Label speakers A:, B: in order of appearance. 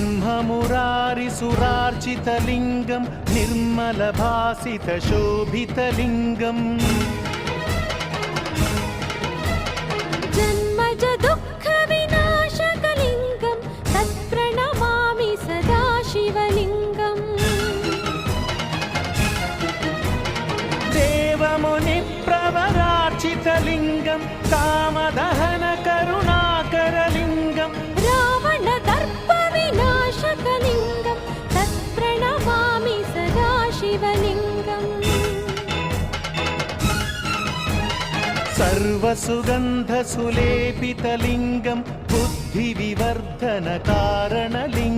A: ब्रह्ममुरारिसुरार्चितलिङ्गं निर्मलभासितशोभितलिङ्गम्
B: जन्मज दुःखविनाशकलिङ्गं तत्प्रणमामि सदा शिवलिङ्गम्
A: देवमुनिप्रवरार्चितलिङ्गं कामदहनकरुणाकरलिङ्गं
B: रावणदर्पविनाशकलिङ्गं तत्प्रणमामि सदा शिवलिङ्गम्
A: सर्वसुगन्धसुलेपितलिङ्गं बुद्धिविवर्धनकारणलिङ्गम्